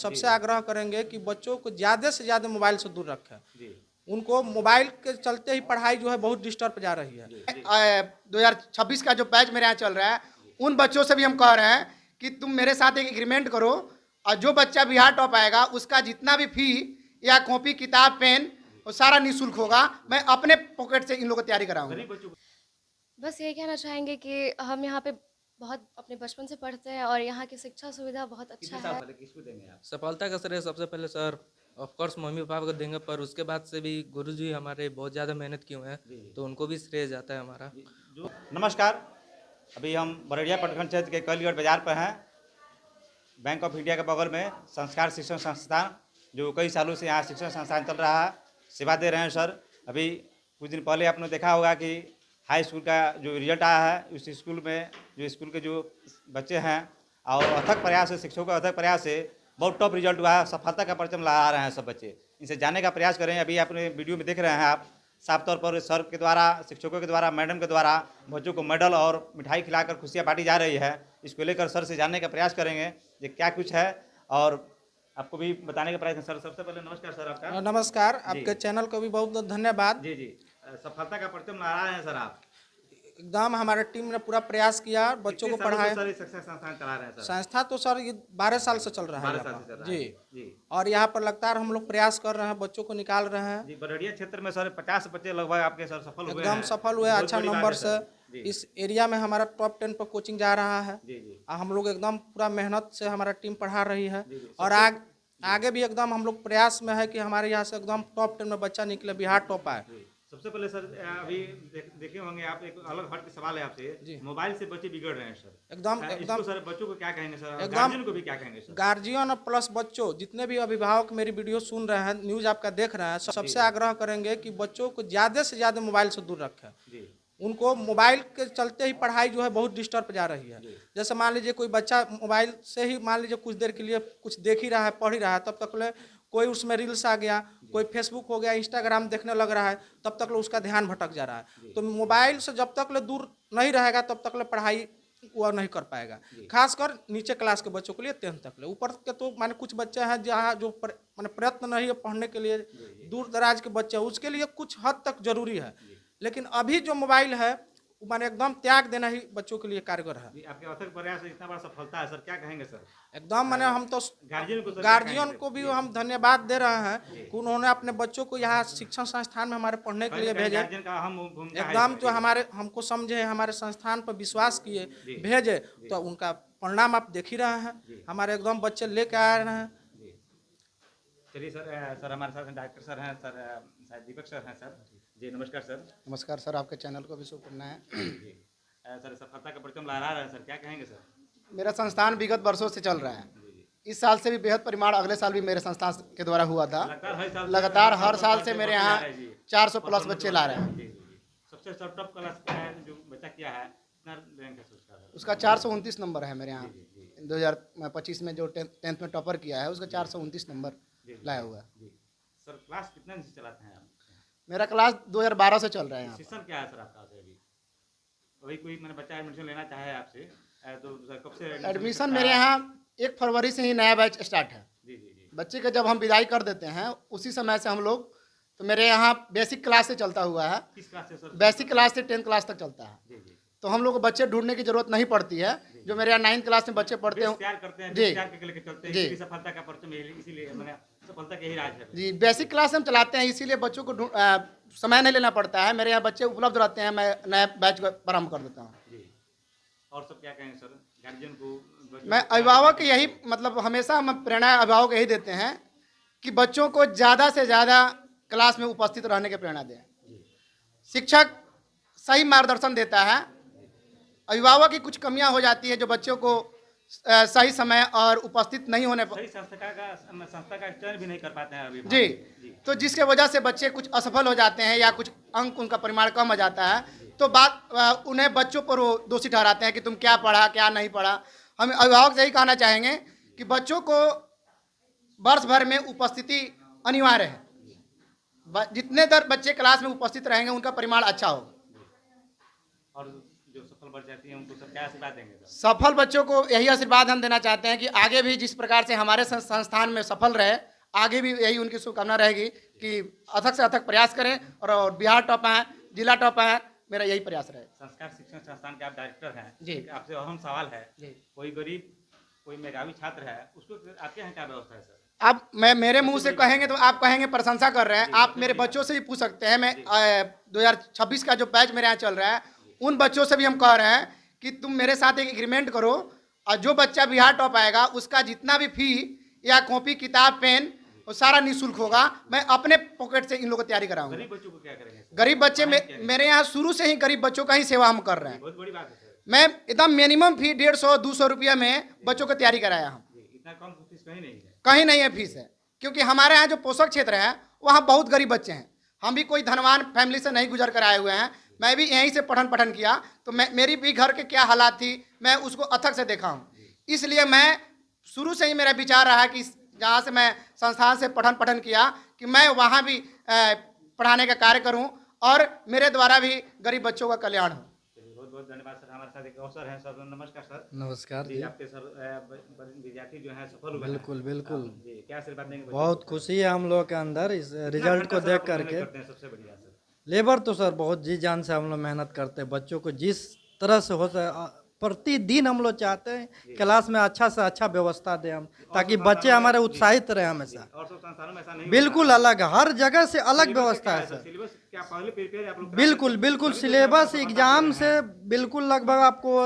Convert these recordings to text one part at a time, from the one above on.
सबसे आग्रह करेंगे कि बच्चों को ज़्यादा से ज़्यादा मोबाइल से दूर रखें। उनको मोबाइल के चलते ही पढ़ाई जो है बहुत डिस्टर्ब जा रही है। 2026 का जो बैच मेरे यहाँ चल रहा है, उन बच्चों से भी हम कह रहे हैं कि तुम मेरे साथ एक एग्रीमेंट करो और जो बच्चा बिहार टॉप आएगा उसका जितना भी फी या कॉपी किताब पेन वो सारा निःशुल्क होगा। मैं अपने पॉकेट से इन लोगों को तैयारी कराऊंगा। बस ये कहना चाहेंगे कि हम यहाँ पे बहुत अपने बचपन से पढ़ते हैं और यहाँ की शिक्षा सुविधा बहुत अच्छा है। सफलता का श्रेय सबसे पहले sir of course mummy papa को देंगे, पर उसके बाद से भी गुरुजी हमारे बहुत ज़्यादा मेहनत किए हैं, तो उनको भी श्रेय जाता है हमारा। नमस्कार, अभी हम बरड़िया प्रखंड क्षेत्र के कलीगढ़ बाजार पर हैं। बैंक ऑफ इंडिया के बगल में संस्कार शिक्षण संस्थान, जो कई सालों से यहाँ शिक्षण संस्थान चल रहा है, सेवा दे रहे हैं सर। अभी कुछ दिन पहले आपने देखा होगा कि हाई स्कूल का जो रिजल्ट आया है, उस स्कूल में जो स्कूल के जो बच्चे हैं और अथक प्रयास से, शिक्षकों का अथक प्रयास से बहुत टॉप रिजल्ट हुआ है। सफलता का परचम लहरा रहे हैं सब बच्चे। इनसे जानने का प्रयास करें। अभी आपने वीडियो में देख रहे हैं आप, साफ तौर पर सर के द्वारा, शिक्षकों के द्वारा, मैडम के द्वारा बच्चों को मेडल और मिठाई खिलाकर खुशियाँ बांटी जा रही है। इसको लेकर सर से जानने का प्रयास करेंगे ये क्या कुछ है और आपको भी बताने का प्रयास। सर सबसे पहले नमस्कार सर आपका। नमस्कार, आपके चैनल को भी बहुत बहुत धन्यवाद। जी जी, सफलता का परचम लहरा रहे हैं सर आप। एकदम हमारे टीम ने पूरा प्रयास किया, बच्चों को पढ़ाया। सर शिक्षण संस्थान चला रहे हैं सर। संस्था तो सर ये 12 साल से चल रहा है 12 साल से चल रहा है। जी। और यहाँ पर लगातार हम लोग प्रयास कर रहे हैं, बच्चों को निकाल रहे हैं। जी, बरड़िया क्षेत्र में सर 50 बच्चे लगभग आपके सर सफल हुए हैं। एकदम सफल हुए, अच्छा नंबर से। इस एरिया में हमारा टॉप 10 पर कोचिंग जा रहा है। हम लोग एकदम पूरा मेहनत से हमारा टीम पढ़ा रही है और आगे भी एकदम हम लोग प्रयास में है कि हमारे यहाँ से एकदम टॉप 10 में बच्चा निकले, बिहार टॉप आए। सबसे पहले सर अभी देखे होंगे आप, एक अलग हट के सवाल है आपसे। मोबाइल से बच्चे बिगड़ रहे हैं सर। एकदम सर, बच्चों को क्या कहेंगे सर? गार्जियन को भी क्या कहेंगे सर? गार्जियन प्लस बच्चों, जितने भी अभिभावक मेरी वीडियो सुन रहे हैं, न्यूज आपका देख रहे हैं, सबसे आग्रह करेंगे कि बच्चों को ज़्यादा से ज़्यादा मोबाइल से दूर रखें। उनको मोबाइल के चलते ही पढ़ाई जो है बहुत डिस्टर्ब जा रही है। जैसे मान लीजिए कोई बच्चा मोबाइल से ही मान लीजिए कुछ देर के लिए कुछ देख ही रहा है, पढ़ ही रहा है, तब तक कोई उसमें रील्स आ गया, कोई फेसबुक हो गया, इंस्टाग्राम देखने लग रहा है, तब तक उसका ध्यान भटक जा रहा है। तो मोबाइल से जब तक दूर नहीं रहेगा तब तक पढ़ाई वह नहीं कर पाएगा। खासकर नीचे क्लास के बच्चों के लिए 10th तक। ऊपर के तो माने कुछ बच्चे हैं जहाँ जो माने प्रयत्न नहीं है पढ़ने के लिए, दूर दराज के बच्चे, उसके लिए कुछ हद तक जरूरी है। लेकिन अभी जो मोबाइल है माने एकदम त्याग देना ही बच्चों के लिए कारगर है। आपके अथक प्रयास से इतना बड़ा सफलता है सर, क्या कहेंगे सर? एकदम माने हम तो गार्जियन को भी हम धन्यवाद दे रहे हैं कि उन्होंने अपने बच्चों को यहाँ शिक्षण संस्थान में हमारे पढ़ने के लिए भेजे। एकदम जो हमारे हमको समझे, हमारे संस्थान पर विश्वास किए, भेजे, तो उनका परिणाम आप देख ही रहे हैं। हमारे एकदम बच्चे लेके आ रहे हैं। चलिए सर हमारे साथ डॉक्टर सर हैं, सर दीपक सर हैं सर। जी नमस्कार सर। नमस्कार सर, आपके चैनल को भी शुभ करना है। सर सफलता का परचम लहरा रहे हैं सर, क्या कहेंगे सर? मेरा संस्थान विगत वर्षों से चल रहा है। इस साल से भी बेहद परिमाण अगले साल भी मेरे संस्थान के द्वारा हुआ था। लगातार हर साल से मेरे यहाँ 400 प्लस बच्चे ला रहे हैं। सबसे टॉप क्लास जो बच्चा किया है, कितना रैंक है उसका? 429 नंबर है मेरे यहाँ। 2025 में जो 10th में टॉपर किया है उसका 429 नंबर लाया हुआ है। सर क्लास कितने दिन से चलाते हैं आप? मेरा क्लास 2012 से चल रहा है। सिस्टम क्या है सर आपका? अभी कोई मैंने बच्चा एडमिशन लेना चाहे आपसे तो सर कब से एडमिशन? मेरे यहाँ 1 फरवरी से ही नया बैच स्टार्ट है। जी। बच्चे का जब हम विदाई कर देते हैं उसी समय से हम लोग, तो मेरे यहाँ बेसिक क्लास से चलता हुआ है। किस क्लास से सर? बेसिक क्लास से 10th क्लास तक चलता है। तो हम लोग को बच्चे ढूंढने की जरूरत नहीं पड़ती है। जो मेरे यहाँ 9th क्लास में बच्चे पढ़ते हैं जी, सफलता का परचम इसीलिए मैंने सफलता के ही राज है जी। बेसिक क्लास हम चलाते हैं, इसीलिए बच्चों को समय नहीं लेना पड़ता है। मेरे यहाँ बच्चे उपलब्ध रहते हैं, मैं नया बैच प्रारंभ कर देता हूँ। और सब क्या कहेंगे सर गार्जियन को? मैं अभिभावक यही मतलब हमेशा हम प्रेरणा अभिभावक यही देते हैं कि बच्चों को ज़्यादा से ज़्यादा क्लास में उपस्थित रहने की प्रेरणा दें। शिक्षक सही मार्गदर्शन देता है, अभिभावक की कुछ कमियां हो जाती है जो बच्चों को सही समय और उपस्थित नहीं होने पर संस्था का चयन भी नहीं कर पाते हैं अभिभावक। जी, तो जिसके वजह से बच्चे कुछ असफल हो जाते हैं या कुछ अंक उनका परिमाण कम हो जाता है, तो बात उन्हें बच्चों पर वो दोषी ठहराते हैं कि तुम क्या पढ़ा क्या नहीं पढ़ा। हम अभिभावक से यही कहना चाहेंगे कि बच्चों को वर्ष भर में उपस्थिति अनिवार्य है। जितने देर बच्चे क्लास में उपस्थित रहेंगे उनका परिमाण अच्छा होगा। और जो सफल बढ़ जाती हैं उनको सब क्या आशीर्वाद देंगे सर? सफल बच्चों को यही आशीर्वाद हम देना चाहते हैं कि आगे भी जिस प्रकार से हमारे संस्थान में सफल रहे, आगे भी यही उनकी शुभकामना रहेगी कि अथक से अथक प्रयास करें और बिहार टॉप आए, जिला टॉप आए, मेरा यही प्रयास रहे। संस्कार शिक्षण संस्थान के आप डायरेक्टर हैं जी। एक आपसे अहम सवाल है, जी। कोई गरीब कोई मेधावी छात्र है उसको आपके यहाँ क्या व्यवस्था है सर? अब मैं मेरे मुंह से कहेंगे तो आप कहेंगे प्रशंसा कर रहे हैं, आप मेरे बच्चों से भी पूछ सकते हैं। मैं 2026 का जो बैच मेरे यहाँ चल रहा है उन बच्चों से भी हम कह रहे हैं कि तुम मेरे साथ एक एग्रीमेंट करो और जो बच्चा बिहार टॉप आएगा उसका जितना भी फी या कॉपी किताब पेन वो सारा निःशुल्क होगा। मैं अपने पॉकेट से इन लोगों को तैयारी कराऊंगा। गरीब बच्चों को क्या करेंगे सर? गरीब बच्चे मेरे यहाँ शुरू से ही गरीब बच्चों का ही सेवा हम कर रहे हैं। बहुत बड़ी बात है सर। मैं एकदम मिनिमम फी 150-200 रुपया में बच्चों को तैयारी कराया हम। इतना कम फीस कहीं नहीं है। कहीं नहीं है फीस है, क्योंकि हमारे यहाँ जो पोषक क्षेत्र है वहाँ बहुत गरीब बच्चे हैं। हम भी कोई धनवान फैमिली से नहीं गुजर कर आए हुए हैं। मैं भी यहीं से पठन किया तो मेरी भी घर के क्या हालात थी मैं उसको अथक से देखा हूँ। इसलिए मैं शुरू से ही मेरा विचार रहा कि जहाँ से मैं संस्थान से पठन किया कि मैं वहाँ भी पढ़ाने का कार्य करूँ और मेरे द्वारा भी गरीब बच्चों का कल्याण हो। बहुत बहुत धन्यवाद सर। हमारे साथ एक अवसर है सर। नमस्कार सर। नमस्कार जी जी। आपके सर विद्यार्थी जो है सफल हुए हैं। बिल्कुल बिल्कुल जी क्या आशीर्वाद देंगे बच्चों बहुत को? खुशी है हम लोग के अंदर इस रिजल्ट को कितना देख घंटा सर आप करके। मेहनत करते हैं? सबसे बढ़िया सर। लेबर तो सर बहुत जी जान से हम लोग मेहनत करते हैं। बच्चों को जिस तरह से हो प्रतिदिन हम लोग चाहते हैं क्लास में अच्छा से अच्छा व्यवस्था दें हम, ताकि बच्चे हमारे उत्साहित रहे हमेशा। और सब संस्थानों में ऐसा नहीं बिल्कुल अलग है, हर जगह से अलग व्यवस्था है सर। सिलेबस क्या पहले प्रिपेयर आप लोग बिल्कुल बिल्कुल सिलेबस एग्जाम से बिल्कुल लगभग आपको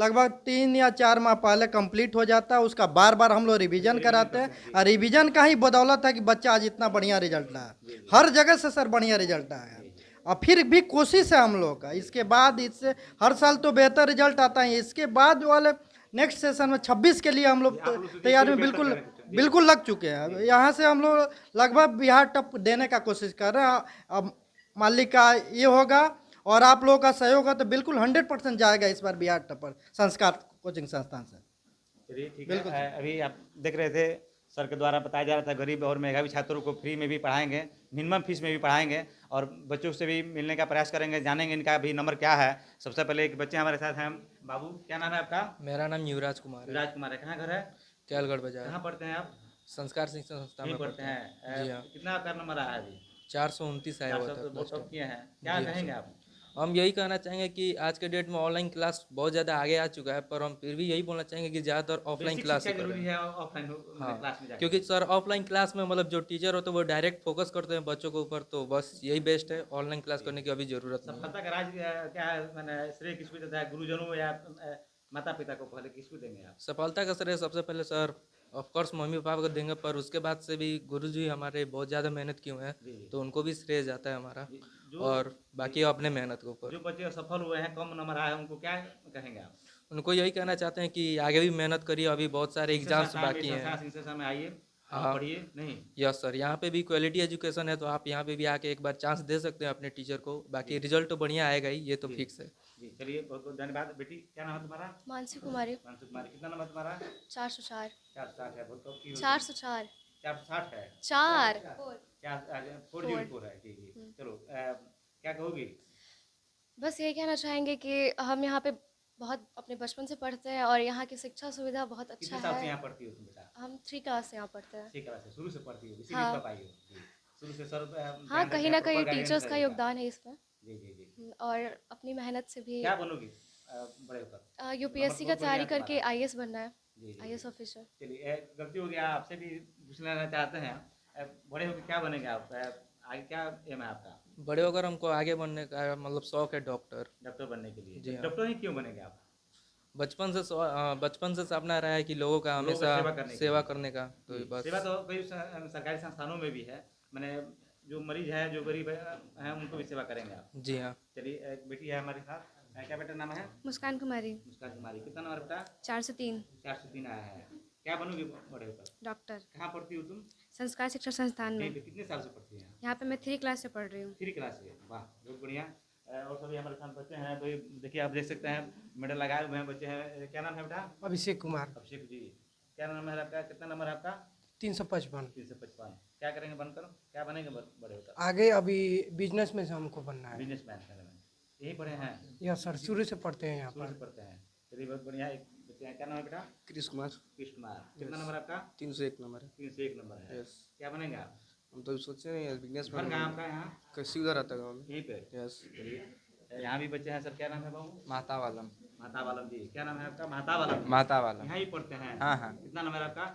लगभग 3 या 4 माह पहले कंप्लीट हो जाता है। उसका बार बार हम लोग रिवीजन कराते हैं और रिवीजन का ही बदौलत है कि बच्चा आज इतना बढ़िया रिजल्ट लाया। हर जगह से सर बढ़िया रिजल्ट आया है और फिर भी कोशिश है हम लोग का इसके बाद इससे हर साल तो बेहतर रिजल्ट आता है। इसके बाद वाले नेक्स्ट सेशन में 26 के लिए हम लोग तैयारी में बिल्कुल लग चुके हैं। यहाँ से हम लोग लगभग बिहार टॉप देने का कोशिश कर रहे हैं। अब मालिक का ये होगा और आप लोगों का सहयोग है तो बिल्कुल 100% जाएगा इस बार बिहार टॉप पर संस्कार कोचिंग संस्थान से। चलिए ठीक है। अभी आप देख रहे थे सर के द्वारा बताया जा रहा था गरीब और मेधावी छात्रों को फ्री में भी पढ़ाएंगे, मिनिमम फीस में भी पढ़ाएंगे और बच्चों से भी मिलने का प्रयास करेंगे, जानेंगे इनका भी नंबर क्या है। सबसे पहले एक बच्चे हमारे साथ हैं। बाबू क्या नाम है आपका? मेरा नाम युवराज कुमार है। युवराज कुमार है। कहाँ घर है? कैलगढ़ बाजार। कहाँ पढ़ते हैं आप? संस्कार शिक्षण संस्थान में पढ़ते हैं। जी हाँ। कितना आपका नंबर आया अभी? 429 आया हुआ था बहुत प्लस टॉप किए हैं। क्या जी हाँ कहेंगे सर। आप? हम यही कहना चाहेंगे कि आज के डेट में ऑनलाइन क्लास बहुत ज़्यादा आगे आ चुका है, पर हम फिर भी यही बोलना चाहेंगे कि ज़्यादातर ऑफलाइन बेसिक क्लास ही शिक्षा जरूरी करें। है ऑफलाइन हाँ, क्लास में जाके। क्योंकि सर ऑफलाइन क्लास में मतलब जो टीचर होते हैं वो डायरेक्ट फोकस करते हैं बच्चों के ऊपर, तो बस यही बेस्ट है। ऑनलाइन क्लास करने की अभी ज़रूरत नहीं है। सफलता का राज क्या है? मैंने श्रेय किसको देता है? गुरुजनों या माता पिता को पहले किसको देंगे आप? सफलता का श्रेय सबसे पहले sir of course mummy papa को देंगे, पर उसके बाद से भी गुरुजी हमारे बहुत ज़्यादा मेहनत किए हैं तो उनको भी श्रेय जाता है हमारा। और बाकी अपने मेहनत के ऊपर जो बच्चे सफल हुए हैं, कम नंबर आए हैं, उनको क्या कहेंगे आप? उनको यही कहना चाहते हैं कि आगे भी मेहनत करिए, अभी बहुत सारे एग्जाम्स बाकी हैं। संस्थान में आइए, हाँ। पढ़िए। नहीं यस सर, यहाँ पे भी क्वालिटी एजुकेशन है तो आप यहाँ पे भी आके एक बार चांस दे सकते हैं अपने टीचर को। बाकी रिजल्ट तो बढ़िया आएगा ही, ये तो फिक्स है। जी चलिए बहुत बहुत धन्यवाद। बेटी क्या नाम है तुम्हारा? मानसी कुमारी। मानसू कुमारी। कितना नंबर तुम्हारा? 404। 460 है। बहुत टॉप की 404। 460 है। 4 4 है। जी जी। चलो क्या कहोगी? बस यही कहना चाहेंगे कि हम यहाँ पे बहुत अपने बचपन से पढ़ते हैं और यहाँ की शिक्षा सुविधा बहुत अच्छा कितने साल से है। यहाँ पढ़ती हो तुम बेटा? हम 3 क्लास से यहाँ पढ़ते हैं। 6 क्लास से शुरू से पढ़ती हो, इसीलिए हाँ। टॉप आई हो। जी। शुरू से सर हाँ, कहीं ना कहीं टीचर्स का योगदान है इसमें। जी जी जी। और अपनी मेहनत से भी क्या बनोगी बड़े होकर? यूपीएससी का बहुत बढ़िया तैयारी है करके तुम्हारा। आईएएस बनना है। जी जी। IAS officer. चलिए गलती हो गया, आपसे भी पूछ लेना चाहते हैं। बड़े होकर क्या बनेंगे आप? आगे क्या एम है आपका? बड़े होकर हमको आगे बढ़ने का मतलब शौक है डॉक्टर। डॉक्टर बनने के लिए। जी हाँ। डॉक्टर ही क्यों बनेंगे आप? बचपन से सपना रहा है कि लोगों का लोगों हमेशा सेवा करने की। सेवा करने का, तो बस सेवा तो कई सरकारी संस्थानों में भी है। मैंने जो मरीज है, जो गरीब है उनको भी सेवा करेंगे आप। जी हाँ। चलिए एक बेटी है हमारे साथ। क्या बेटा नाम है? मुस्कान कुमारी। मुस्कान कुमारी। कितना नंबर बेटा? 403। 403 आया है। क्या बनोगी बड़े होकर? डॉक्टर। कहाँ पढ़ती हो तुम? संस्कार शिक्षा संस्थान में। कितने साल से पढ़ती हैं? यहाँ पे मैं 3 क्लास से पढ़ रही हूँ। 3 क्लास से। वाह बहुत बढ़िया। और सभी हमारे साथ बच्चे हैं। तो देखिए आप देख सकते हैं मेडल लगाए हुए हैं बच्चे हैं। क्या नाम है बेटा? अभिषेक कुमार। अभिषेक जी। क्या नाम है आपका? कितना नंबर है आपका? 355। 355। क्या करेंगे बनकर? क्या बनेंगे बड़े होकर? आगे अभी बिजनेस में से हमको बनना है। बिजनेसमैन। यहीं पढ़े हैं? यह सर शुरू से पढ़ते हैं यहाँ शुरू से पर। पढ़ते हैं। चलिए बहुत बढ़िया। एक बच्चे हैं, क्या नाम है बेटा? कृष्ण कुमार कृष्ण कुमार। कितना नंबर आपका? 301 नंबर है। 301 नंबर है। यस। क्या बनेंगे आप? हम तो सोचे नहीं है बिजनेस घर कहाँ आपका यहाँ? कैसी उधर आता गाँव में। यहीं पे? यस। चलिए यहाँ भी बच्चे हैं सर, क्या नाम है बाबू? माता वालम। माता वालम जी। क्या नाम है आपका? माता वालम। माता वालम। यहाँ ही पढ़ते हैं? हाँ, हाँ। कितना नंबर है आपका?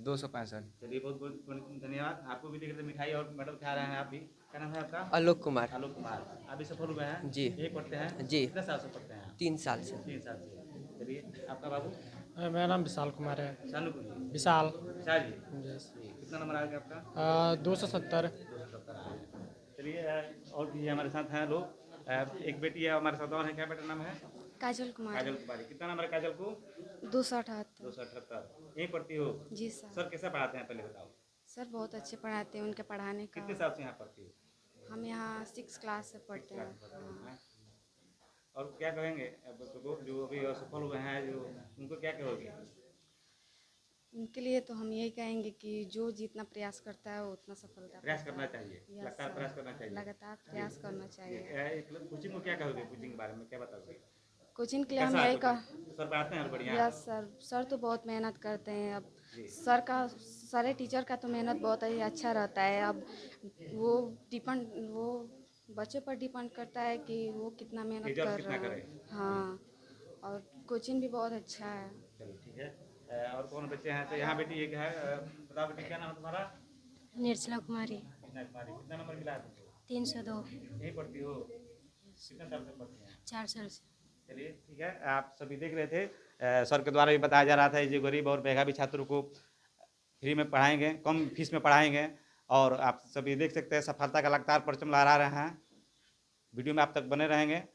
265। चलिए बहुत बहुत धन्यवाद। आपको भी देख रहे मिठाई और मेडल खा रहे हैं आप भी। क्या नाम है आपका? आलोक कुमार। आलोक कुमार। आप भी सफल हुए हैं? जी। यही पढ़ते हैं? जी। कितने साल से पढ़ते हैं? 3 साल से। 3 साल से। चलिए आपका बाबू? मेरा नाम विशाल कुमार है। शानू जी। विशाल। शाह जी। जी। कितना नंबर आ गया आपका? 270। 270 आया है। चलिए और भी हमारे साथ हैं लोग। एक बेटी है हमारे साथ और है, क्या बेटा नाम है? काजल कुमार। काजल कुमारी। कितना नंबर है काजल को? 278। 278। यहीं पढ़ती हो? जी सर। सर कैसा पढ़ाते हैं पहले बताओ? सर बहुत अच्छे पढ़ाते हैं, उनके पढ़ाने का। कितने साल से यहाँ पढ़ती हो? हम यहाँ 6 क्लास से पढ़ते हैं। हैं? और क्या कहेंगे बच्चों को जो अभी असफल हुए हैं, जो उनको क्या कहोगे? उनके लिए तो हम यही कहेंगे कि जो जितना प्रयास करता है वो उतना सफलता प्रयास करना चाहिए, Yes, लगातार sir. प्रयास करना चाहिए। लगातार प्रयास करना चाहिए। कोचिंग को क्या कहोगे? कोचिंग के बारे में क्या बताओगे? कोचिंग के लिए हम कैसा है यही कह कोचिंग? सर पढ़ाते हैं बढ़िया? यस सर, सर तो बहुत मेहनत करते हैं। अब जी। सारे टीचर का तो मेहनत बहुत ही अच्छा रहता है। अब वो बच्चे पर डिपेंड करता है कि वो कितना मेहनत टीचर कर कितना रहा है। करे। हाँ, और कोचिंग भी बहुत अच्छा है। चलो ठीक है। और कौन बच्चे हैं? तो यहाँ बेटी एक है। बताओ बेटी क्या नाम है तुम्हारा? निर्जला कुमारी। मीना कुमारी। कितना नंबर मिला है तुमको? 302। यहीं पढ़ती हो? कितने साल से पढ़ती हैं? 4 साल से। चलिए ठीक है। आप सभी देख रहे थे सर के द्वारा भी बताया जा रहा था जो गरीब और मेधावी छात्रों को फ्री में पढ़ाएंगे, कम फीस में पढ़ाएंगे। और आप सभी देख सकते हैं सफलता का लगातार परचम लहरा रहे हैं। वीडियो में आप तक बने रहेंगे।